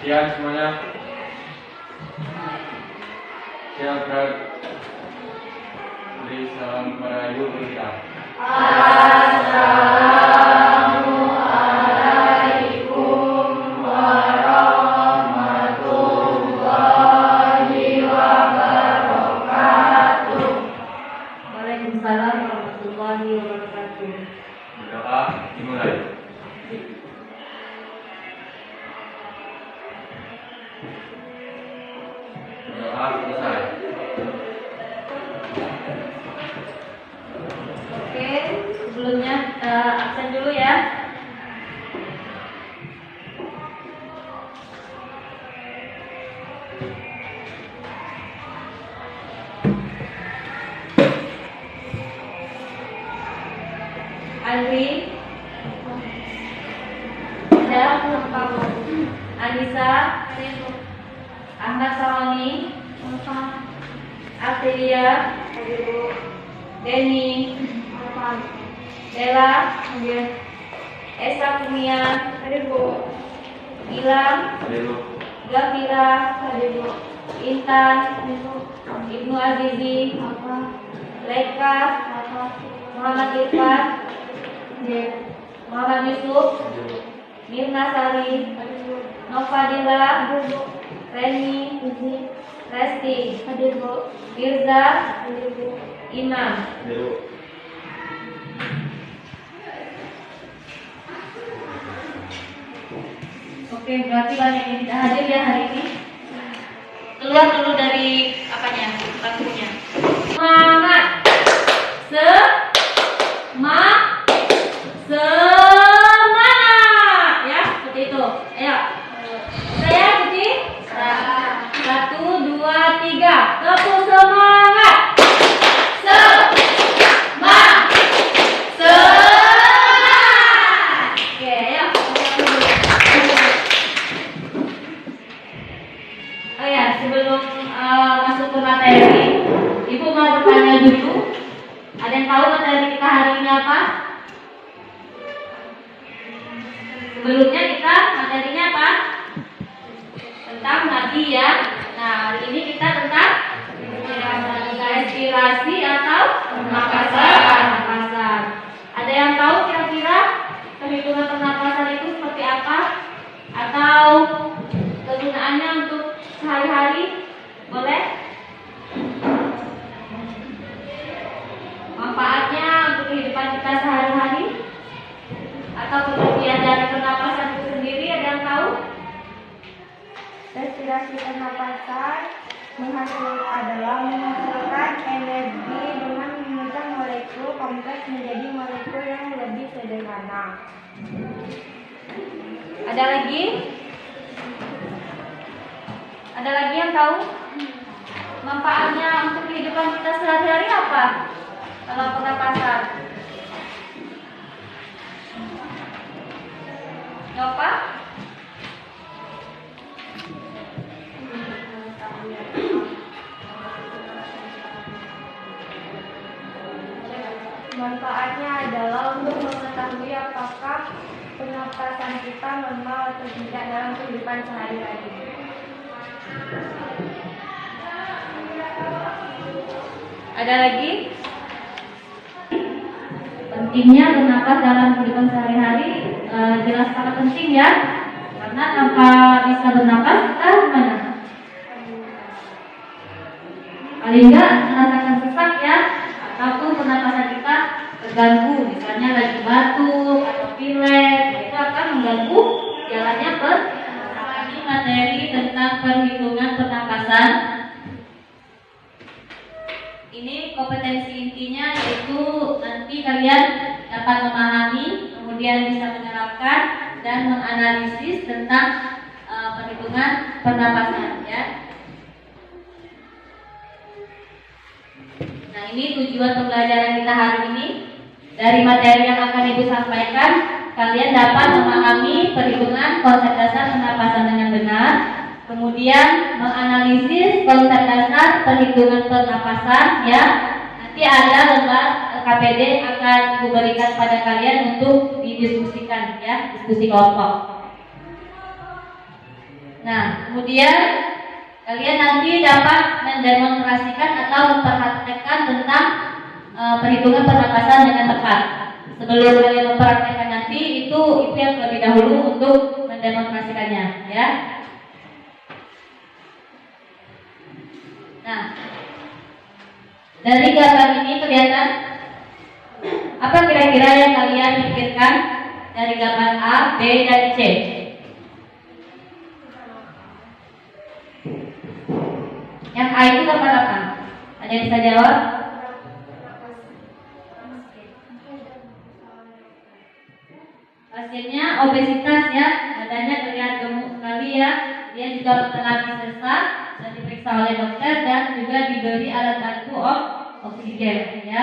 Sekian semuanya. Siapa beri salam kepada ibu kita. Assalamualaikum warahmatullahi wabarakatuh. Waalaikumsalam warahmatullahi wabarakatuh. Berdoa dimulai. Berdoa selesai. Oke, sebelumnya kita absen dulu ya. Andri, Anissa, Ahmad Saroni, Artelia, Denny, Bella, Esa Kumia, Gilang, Gafira, Intan, Ibnu Azizi, Leka, Muhammad Irfan, Muhammad Yusuf, Mirna Sari, Novadila, Reni, Resti, Mirza, Imam. Oke, berarti banyak yang tidak hadir ya hari ini. Keluar dulu dari apanya, bangkunya. Semangat, semangat, ya seperti itu. Ayo, saya Cici. 1, 2, 3, tepuk semangat. Semangat. Oke, ayo. Oh ya, sebelum masuk ke materi, Ibu mau bertanya dulu. Ada yang tahu materi kita hari ini apa? Sebelumnya kita materinya apa? Tentang nadi ya. Nah, hari ini kita tentang respirasi atau pernapasan. Ada yang tahu kira-kira perhitungan pernapasan itu seperti apa? Atau kegunaannya untuk sehari-hari? Boleh? Manfaatnya untuk kehidupan kita sehari-hari? Atau pengertian dari pernapasan itu sendiri, ada yang tahu? Respirasi pernapasan adalah menghasilkan energi dengan memecah molekul kompleks menjadi molekul yang lebih sederhana. Ada lagi? Ada lagi yang tahu? Manfaatnya untuk kehidupan kita sehari-hari apa? Kalau pernapasan? Nyopa? Manfaatnya adalah untuk mengetahui apakah pernapasan kita normal atau tidak dalam kehidupan sehari-hari. Ada lagi? Pentingnya bernapas dalam kehidupan sehari-hari jelas sangat penting ya. Karena tanpa bisa bernapas kita gimana? Paling enggak merasakan sesak ya, ataupun pernapasan kita terganggu, misalnya lagi batuk atau pilek, itu akan mengganggu jalannya pernapasan. Ini materi tentang perhitungan pernapasan. Ini kompetensi intinya yaitu nanti kalian dapat memahami, kemudian bisa menerapkan dan menganalisis tentang perhitungan pernapasan ya. Nah, ini tujuan pembelajaran kita hari ini. Dari materi yang akan Ibu sampaikan, kalian dapat memahami perhitungan konsep dasar pernapasan dengan benar, kemudian menganalisis konsep dasar perhitungan pernapasan ya. Nanti ada lembar KPD akan Ibu berikan pada kalian untuk didiskusikan ya, diskusi kelompok. Nah, kemudian kalian nanti dapat mendemonstrasikan atau memperhatikan tentang perhitungan pernapasan dengan tepat. Sebelum kalian mempraktekkan nanti, itu yang lebih dahulu untuk mendemonstrasikannya, ya. Nah, dari gambar ini kelihatan apa kira-kira yang kalian pikirkan dari gambar A, B, dan C? Yang A itu gambar apa? Ada yang bisa jawab? Pasiennya obesitas ya, badannya terlihat gemuk sekali ya. Dia juga mengalami sesak dan diperiksa oleh dokter dan juga diberi alat bantu oksigen ya.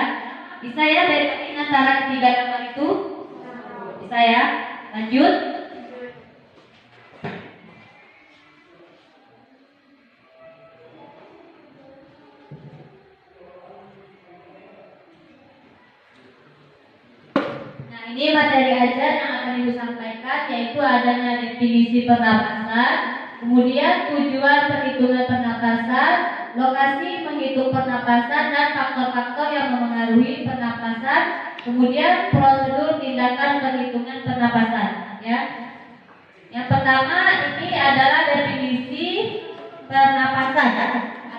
Bisa ya dari antara ketiga gambar itu? Bisa ya? Lanjut. Nah, ini materi ajar yang akan Ibu sampaikan, yaitu adanya definisi pernapasan, kemudian tujuan perhitungan pernapasan, lokasi menghitung pernapasan dan faktor-faktor yang memengaruhi pernapasan, kemudian prosedur tindakan perhitungan pernapasan. Ya, yang pertama ini adalah definisi pernapasan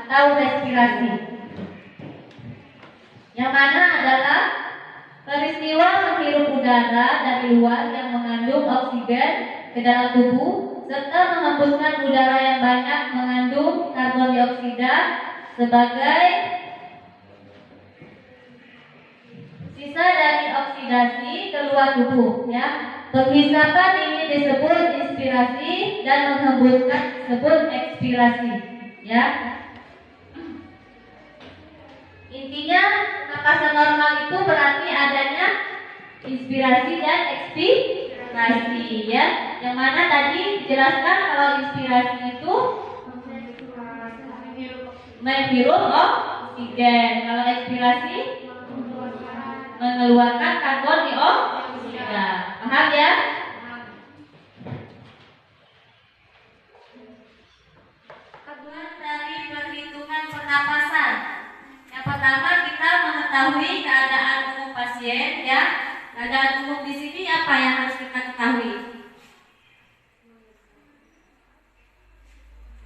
atau respirasi, yang mana adalah peristiwa menghirup udara dari luar yang mengandung oksigen ke dalam tubuh serta menghembuskan udara yang banyak mengandung karbon dioksida sebagai sisa dari oksidasi keluar tubuh ya. Penghisapan ini disebut inspirasi dan menghembuskan disebut ekspirasi ya. Intinya napasan normal itu berarti adanya inspirasi dan ekspirasi ya. Yang mana tadi jelaskan kalau inspirasi itu menghirup oksigen, kalau ekspirasi mengeluarkan karbon dioksida. Paham ya? Tujuan dari perhitungan pernapasan. Yang pertama kita mengetahui keadaan umum pasien ya. Keadaan umum di sini apa yang harus kita ketahui?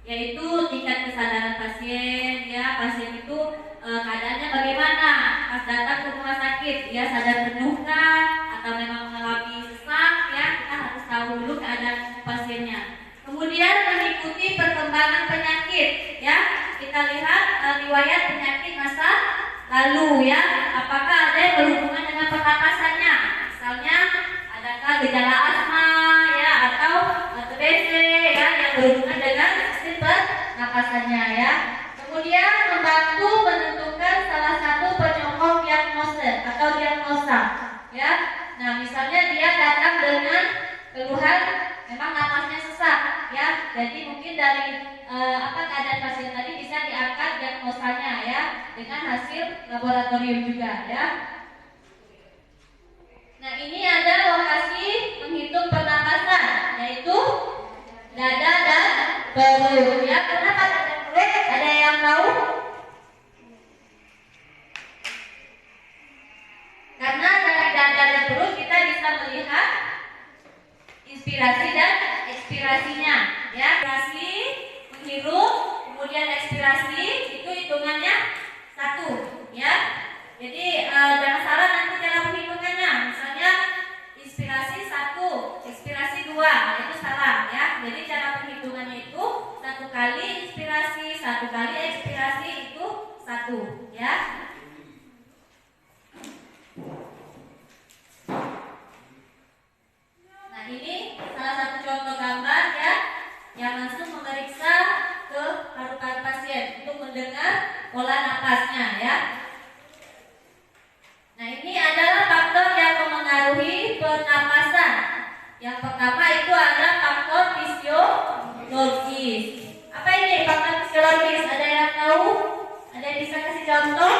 Yaitu tingkat kesadaran pasien ya. Pasien itu keadaannya bagaimana? Pas datang ke rumah sakit ya, sadar penuhkah atau memang mengalami sesak ya. Kita harus tahu dulu keadaan pasiennya. Kemudian mengikuti perkembangan penyakit ya. Kita lihat riwayat penyakit masa lalu ya. Apakah ada yang berhubungan dengan pernapasannya? Misalnya adakah gejala asma ya atau TBC ya yang berhubungan dengan sistem pernapasannya ya. Kemudian membantu menentukan salah satu penyokong diagnosis atau diagnosa ya. Nah, misalnya dia datang dengan keluhan memang napasnya sesak ya. Jadi mungkin dari keadaan pasien tadi bisa diangkat diagnosanya ya dengan hasil laboratorium juga ya. Nah, ini ada lokasi menghitung pernapasan yaitu dada dan perut ya. Kenapa dada dan perut? Ada yang tahu? Karena dari dada dan perut kita bisa melihat inspirasi dan ekspirasinya ya. Inspirasi menghirup, kemudian ekspirasi itu hitungannya 1 ya. Jadi jangan salah nanti cara penghitungannya. Misalnya inspirasi 1, ekspirasi 2, itu salah ya. Jadi cara penghitungannya itu 1 kali inspirasi, 1 kali ekspirasi itu 1 ya. Nah, ini salah satu contoh gambar ya yang langsung memeriksa ke paru-paru pasien untuk mendengar pola napasnya ya. Nah, ini adalah faktor yang memengaruhi pernapasan. Yang pertama itu adalah faktor fisiologis. Apa ini faktor fisiologis? Ada yang tahu? Ada yang bisa kasih contoh?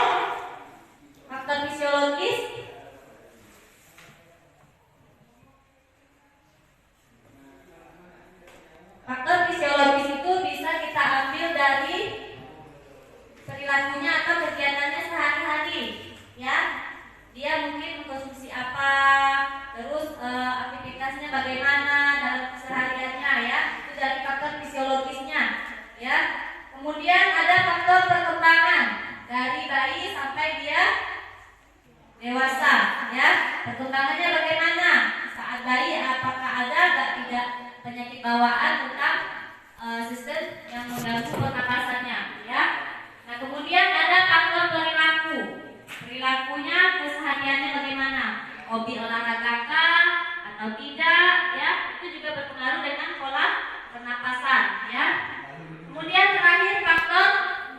Faktor fisiologis? Faktor fisiologis dewasa, ya. Perkembangannya bagaimana? Saat bayi apakah ada tidak penyakit bawaan tentang sistem yang mengganggu pernapasannya, ya. Nah, kemudian ada faktor perilaku. Perilakunya, kesehariannya bagaimana? Hobi olahraga atau tidak, ya. Itu juga berpengaruh dengan pola pernapasan, ya. Kemudian terakhir faktor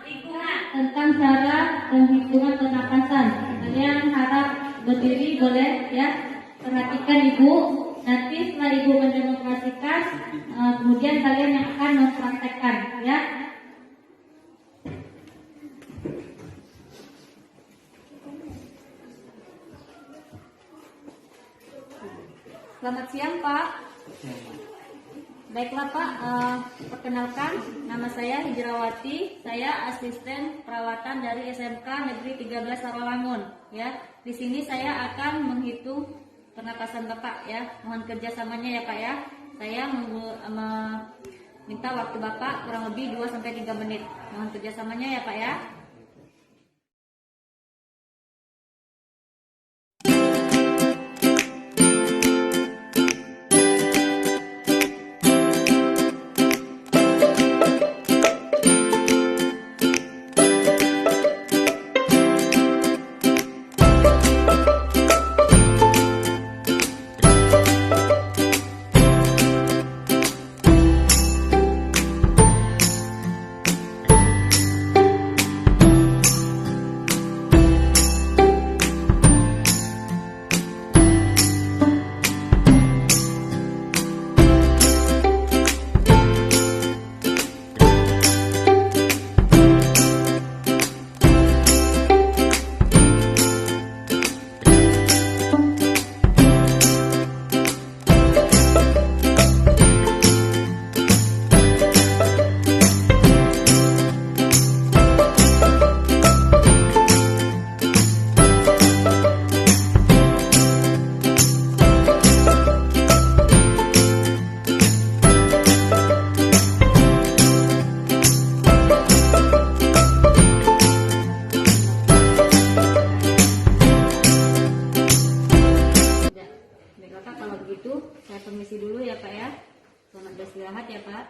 lingkungan tentang cara penghitungan pernapasan. Kalian harap berdiri boleh, ya. Perhatikan ibu. Nanti setelah ibu mendemonstrasikan, kemudian kalian yang akan mempraktekkan, ya. Selamat siang, Pak. Baiklah, Pak. Perkenalkan, nama saya Hijrawati. Saya asisten perawatan dari SMK Negeri 13 Rawamangun. Ya, di sini saya akan menghitung pernapasan Bapak, ya. Mohon kerjasamanya ya, Pak, ya. Saya minta waktu Bapak kurang lebih 2-3 menit. Mohon kerjasamanya ya, Pak, ya. Saya permisi dulu ya, Pak, ya. Selamat beristirahat ya, Pak.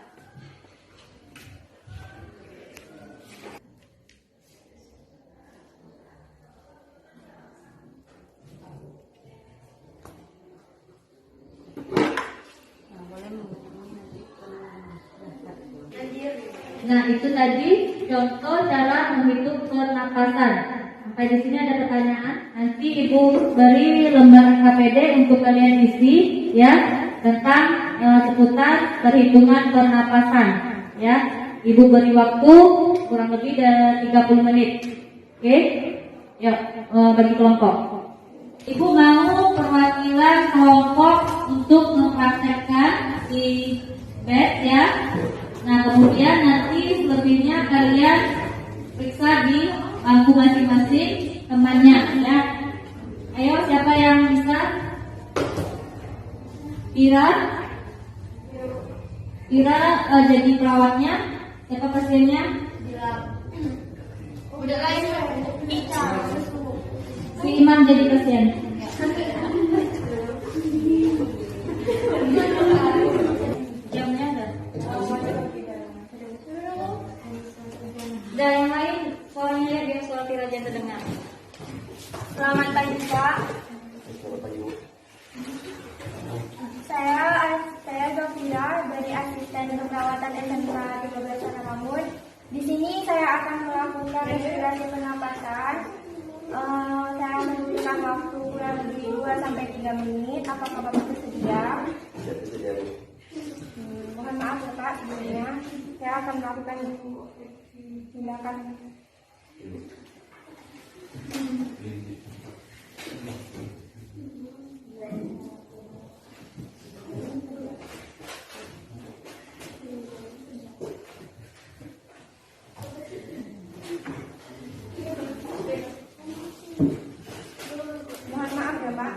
Nah, itu tadi contoh cara menghitung pernapasan. Sampai di sini ada pertanyaan. Nanti Ibu beri lembar KPD untuk kalian isi, ya, tentang seputar perhitungan pernapasan, ya. Ibu beri waktu kurang lebih dari 30 menit. Oke? Yuk, bagi kelompok. Ibu mau perwakilan kelompok untuk mempraktekkan di bed, ya. Nah, kemudian nanti selebihnya kalian periksa di bangku masing-masing temannya, ya. Ayo, siapa yang bisa? Ira jadi perawatnya. Siapa pasiennya? Udah lain Si Imam jadi pasien. Jamnya ada. Dan yang lain suaranya ya, biar suara Tira aja terdengar. Selamat pagi, Pak. Saya Zofia dari asisten perawatan SMK 13 Rawamangun. Di sini saya akan melakukan respirasi pernapasan. Saya memberikan waktu kurang lebih 2-3 menit. Apakah Bapak bersedia? Mohon maaf ya, Pak, sebelumnya saya akan melakukan tindakan. Mohon maaf ya, Pak.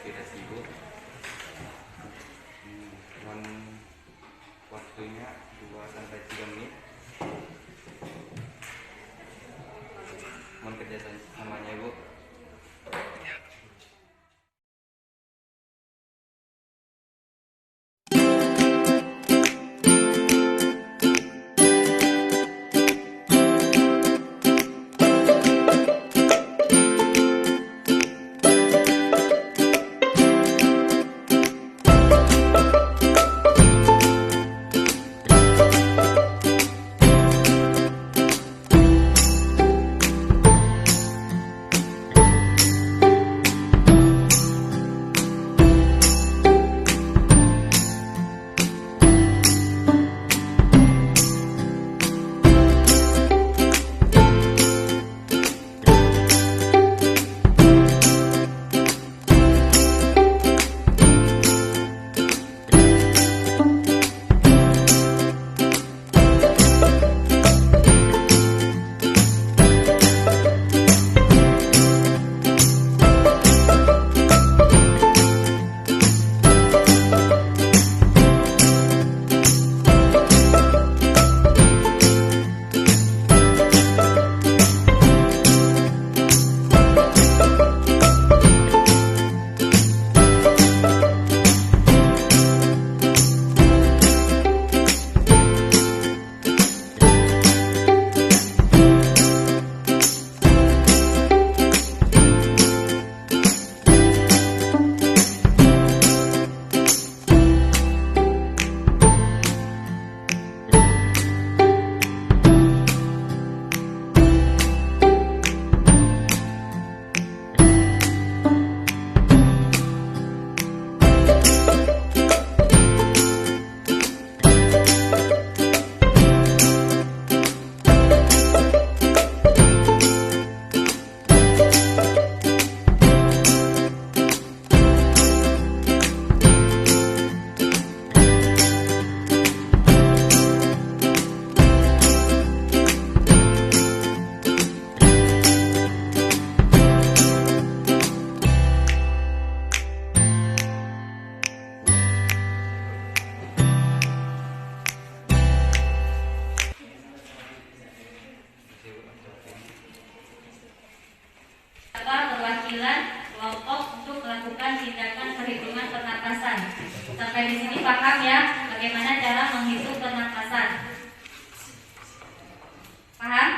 tidak sibuk. Cuman waktunya 2 sampai 3 menit. Mohon kerjasamanya Ibu. Perwakilan kelompok untuk melakukan tindakan perhitungan pernapasan. Sampai di sini paham ya bagaimana cara menghitung pernapasan? Paham?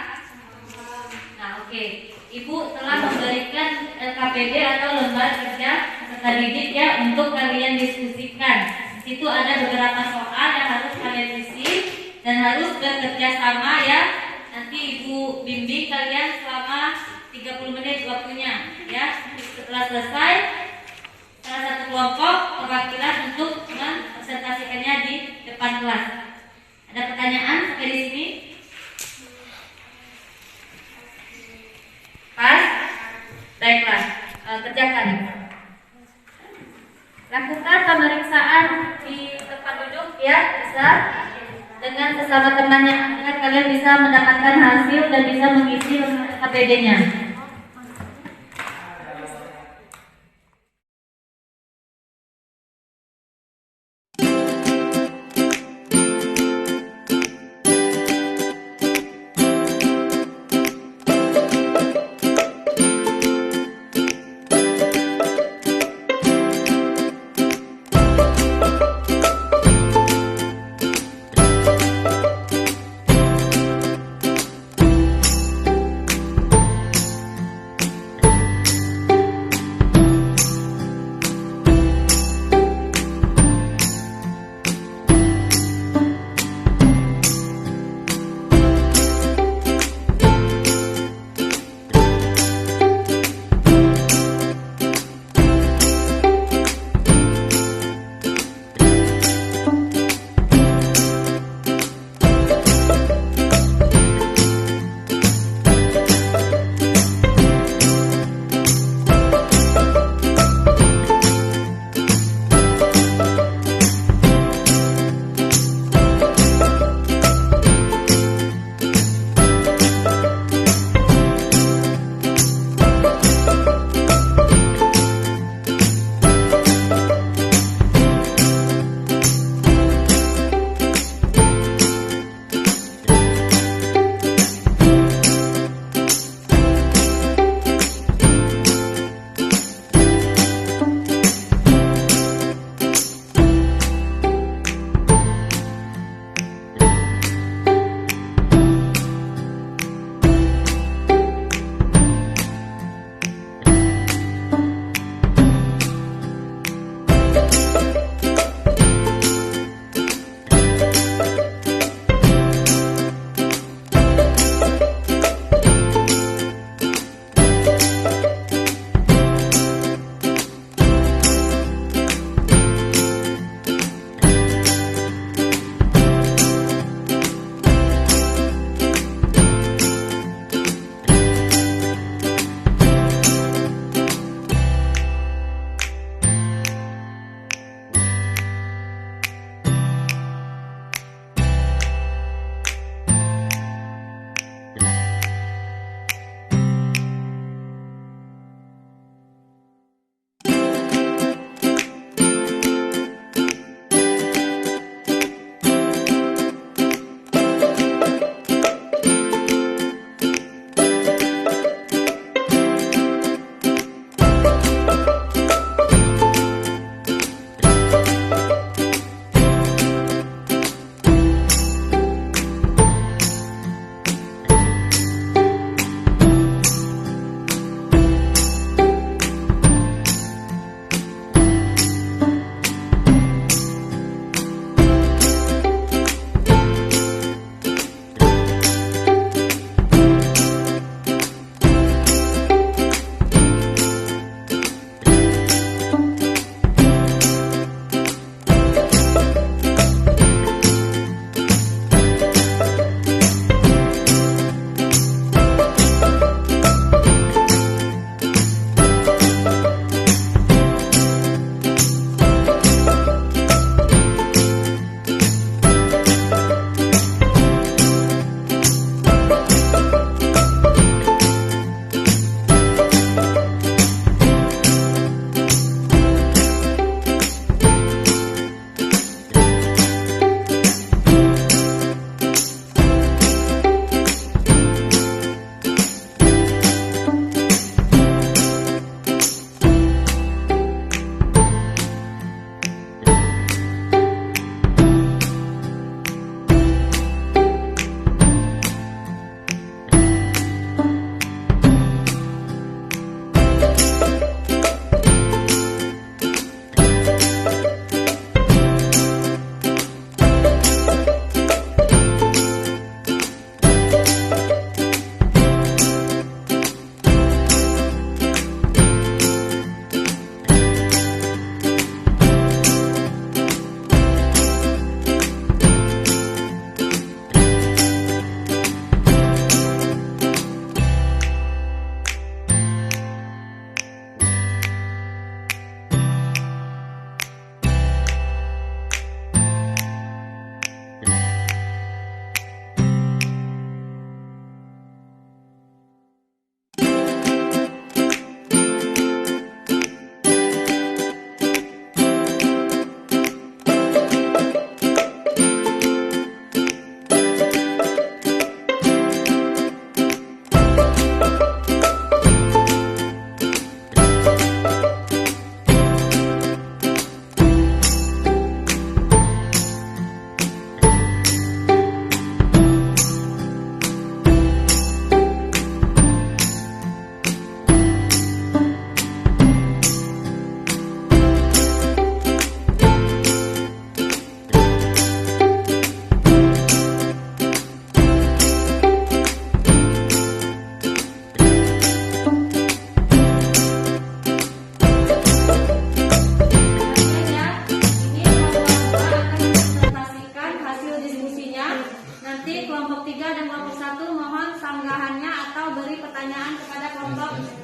Nah, oke. Ibu telah memberikan LKPD atau lembar kerja peserta didik ya untuk kalian diskusikan. Di situ ada beberapa soal yang harus kalian isi dan harus bekerja sama ya. Nanti Ibu bimbing kalian selama 30 menit waktunya ya. Setelah selesai, salah satu kelompok perwakilan untuk mempresentasikannya di depan kelas. Ada pertanyaan sampai di sini? Pas? Baiklah, kerjakan. Lakukan pemeriksaan di tempat duduk ya, bisa dengan sesama temannya agar kalian bisa mendapatkan hasil dan bisa mengisi KPD-nya.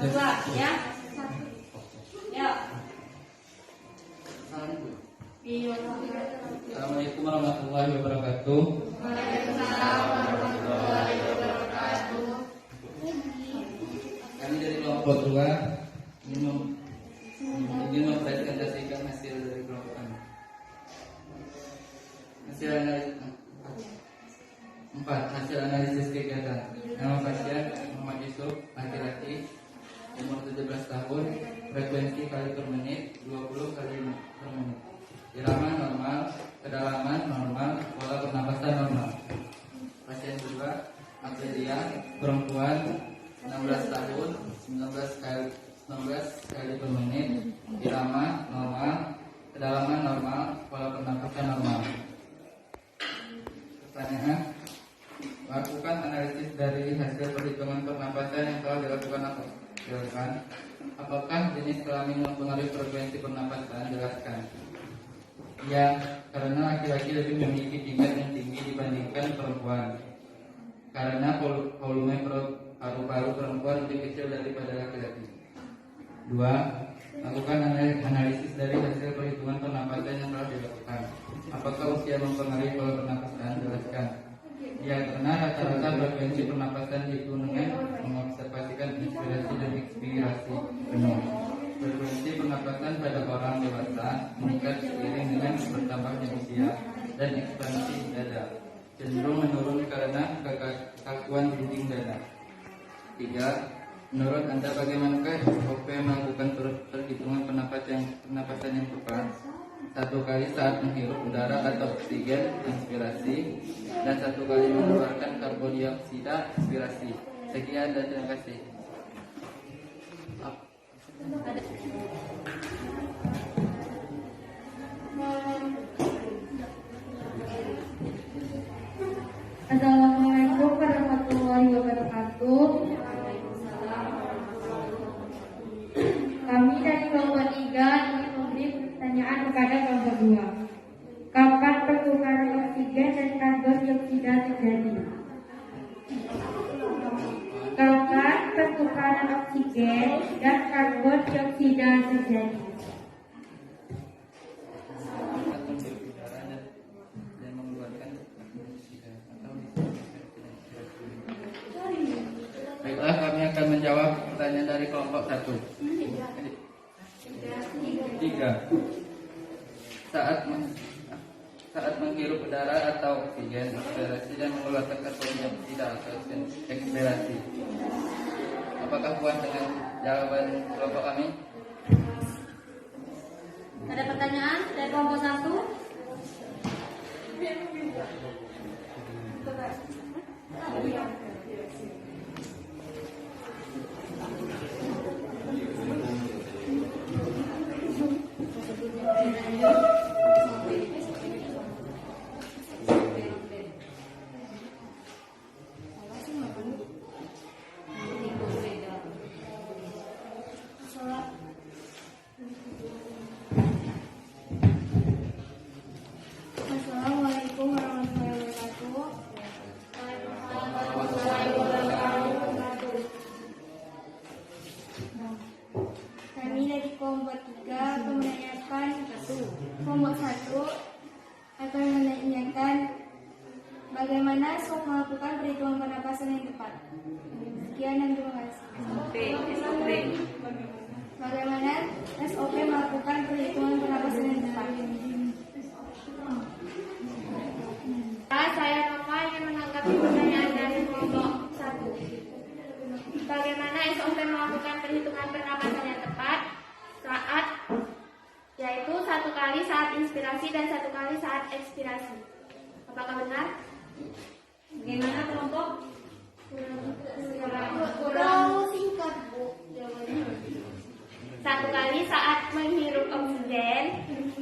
dua, ya. Yuk. Assalamualaikum warahmatullahi wabarakatuh. Kami dari kelompok 2 ingin mempresentasikan hasil dari kelompok kami. Hasil analisis kegiatan. Nama pasien Muhammad Yusuf, laki-laki, umur 17 tahun, frekuensi kali per menit 20 kali per menit. Irama normal, kedalaman normal, pola pernapasan normal. Pasien kedua, Aprilia, perempuan, 16 tahun, 19 kali per menit. Irama normal, kedalaman normal, pola pernapasan normal. Pertanyaan: lakukan analisis dari hasil perhitungan pernapasan yang telah dilakukan. Apakah jenis kelamin mempengaruhi frekuensi pernapasan? Jelaskan. Ya, karena laki-laki lebih memiliki tingkat yang tinggi dibandingkan perempuan. Karena volume paru-paru perempuan lebih kecil daripada laki-laki. 2. Lakukan analisis dari hasil perhitungan pernapasan yang telah dilakukan. Apakah usia mempengaruhi pola pernapasan? Jelaskan. Ya, karena rata-rata frekuensi pernapasan dihitung dengan mengobservasikan inspirasi dan ekspirasi penuh. Frekuensi pernapasan pada orang dewasa meningkat seiring dengan bertambahnya usia dan ekspansi dada, cenderung menurun karena kekakuan dinding dada. 3. Menurut Anda bagaimanakah SOP melakukan perhitungan pernapasan yang tepat? 1 kali saat menghirup udara atau oksigen inspirasi, dan 1 kali mengeluarkan karbon dioksida ekspirasi. Sekian dan terima kasih. Assalamualaikum warahmatullahi wabarakatuh. Kami dari kelompok 3 ingin memberi pertanyaan kepada kelompok 2. Kapan pertukaran oksigen dan karbon dioksida terjadi? Kapan pertukaran oksigen dan karbon dioksida terjadi? Baiklah, kami akan menjawab pertanyaan dari kelompok 1. 3. Saat menghirup udara atau oksigen ekspirasi dan mengeluarkan karbon dioksida atau ekspirasi. Apakah puas dengan jawaban kelompok kami? Ada pertanyaan dari kelompok 1? Assalamualaikum warahmatullahi wabarakatuh. Kami dari kelompok 3 akan menanyakan kelompok 1 akan menanyakan bagaimana SOP melakukan perhitungan pernapasan yang tepat. Sekian dan terima kasih. SOP. Bagaimana SOP melakukan perhitungan pernapasan yang tepat? Saya Nova ingin menanggapi pertanyaan dari kelompok 1. Bagaimana SOP melakukan perhitungan pernapasan yang tepat yaitu 1 kali saat inspirasi dan 1 kali saat ekspirasi. Apakah benar? Bagaimana kelompok? Kurang singkat, Bu. 1 kali saat menghirup oksigen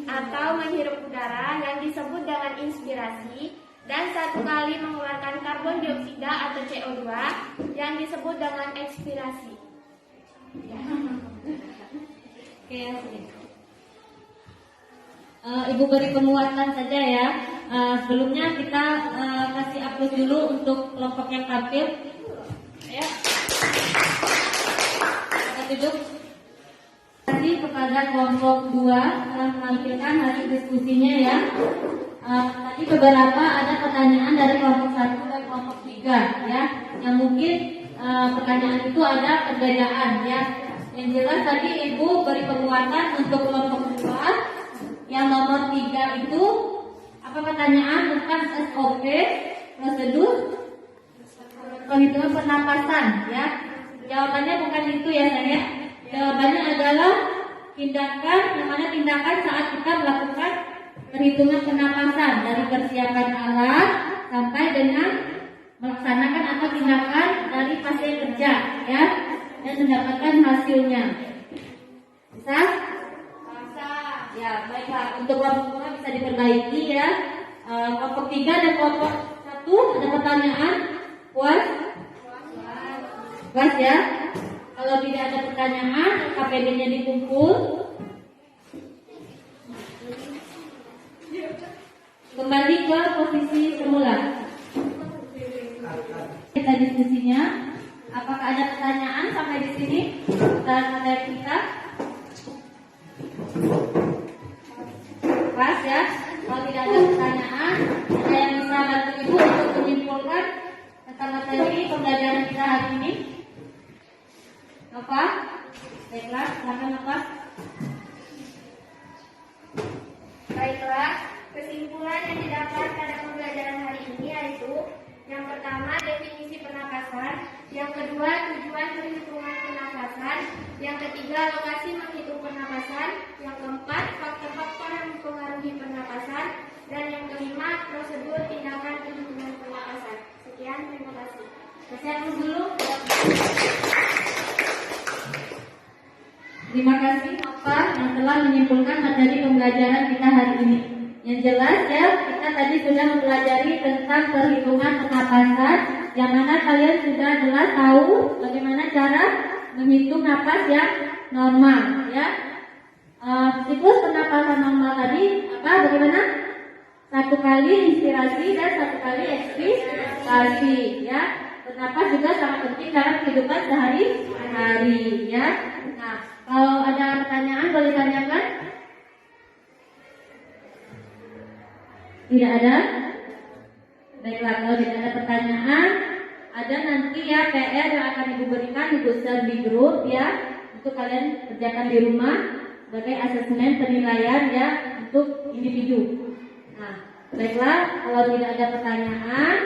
atau menghirup udara yang disebut dengan inspirasi, dan 1 kali mengeluarkan karbon dioksida atau CO2 yang disebut dengan ekspirasi. Oke, ya, Ibu beri penguatan saja ya. Sebelumnya kita kasih aplaus dulu untuk kelompok yang tampil. Ya. Ada duduk. Terima kasih kepada kelompok 2 telah menampilkan hasil diskusinya ya. Tadi beberapa ada pertanyaan dari kelompok 1 dan kelompok 3 ya. Yang mungkin pertanyaan itu ada perbedaan ya. Yang jelas tadi Ibu beri penguatan untuk kelompok 2. Yang nomor 3 itu apa pertanyaan tentang SOP, prosedur penghitungan pernapasan ya. Jawabannya bukan itu ya saya. Jawabannya adalah tindakan, namanya tindakan saat kita melakukan perhitungan pernapasan dari persiapan alat sampai dengan melaksanakan atau tindakan dari pasien kerja ya dan mendapatkan hasilnya. Bisa? Bisa. Ya baiklah, untuk kelompok 2 bisa diperbaiki ya. Kelompok 3 dan kelompok 1 ada pertanyaan? Puas? Puas ya. Kalau tidak ada pertanyaan, KPD-nya dikumpul. Kembali ke posisi semula. Kita diskusinya. Apakah ada pertanyaan sampai di sini? Dari kita. Pas ya. Kalau tidak ada pertanyaan, saya bisa bantu Ibu untuk menyimpulkan tentang materi pembelajaran kita hari ini. Nova, baiklah, silakan Nova. Baiklah, kesimpulan yang didapat pada pembelajaran hari ini yaitu yang pertama definisi pernapasan, yang kedua tujuan perhitungan pernapasan, yang ketiga lokasi menghitung pernapasan, yang keempat faktor-faktor yang mempengaruhi pernapasan, dan yang kelima prosedur tindakan perhitungan pernapasan. Sekian, terima kasih. Saya dulu. Terima kasih Nova yang telah menyimpulkan materi pembelajaran kita hari ini. Yang jelas ya, kita tadi sudah mempelajari tentang perhitungan pernapasan, yang mana kalian sudah jelas tahu bagaimana cara menghitung napas yang normal ya. Siklus pernapasan normal tadi bagaimana? 1 kali inspirasi dan 1 kali ekspirasi ya. Bernapas juga sangat penting dalam kehidupan sehari-hari ya. Nah, kalau ada pertanyaan boleh tanyakan? Tidak ada? Baiklah, kalau tidak ada pertanyaan, ada nanti ya PR yang akan Ibu berikan, Ibu share di grup ya, untuk kalian kerjakan di rumah sebagai asesmen penilaian ya untuk individu. Nah, baiklah, kalau tidak ada pertanyaan,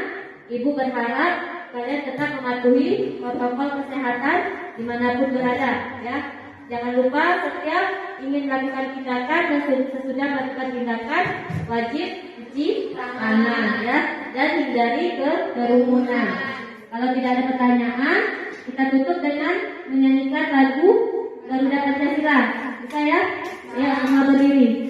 Ibu berharap kalian tetap mematuhi protokol kesehatan dimanapun berada ya. Jangan lupa setiap ingin melakukan tindakan dan sesudah melakukan tindakan wajib cuci tangan ya dan hindari kerumunan. Kalau tidak ada pertanyaan, kita tutup dengan menyanyikan lagu Garuda Pancasila. Bisa ya? Ya, sama berdiri.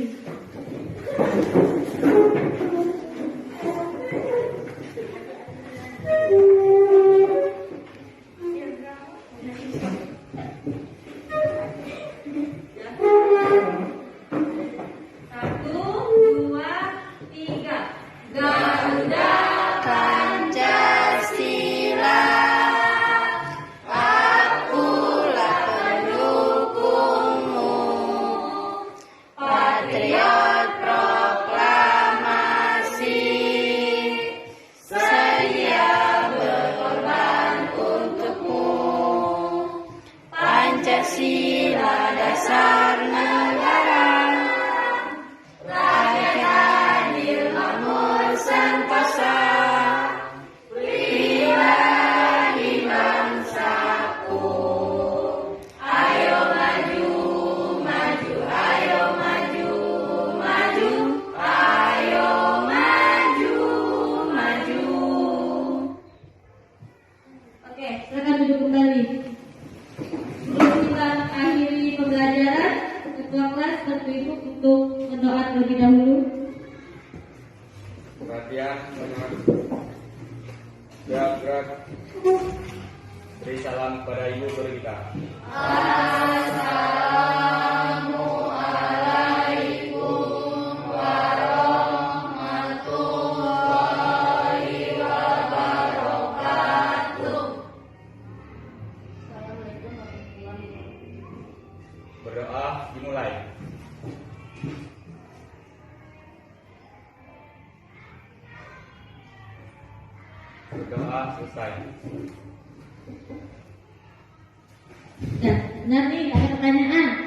Beri salam kepada ibu guru kita. Assalamualaikum warahmatullahi wabarakatuh. Assalamualaikum warahmatullahi wabarakatuh. Berdoa selesai. Ya, benar nih, ada pertanyaan.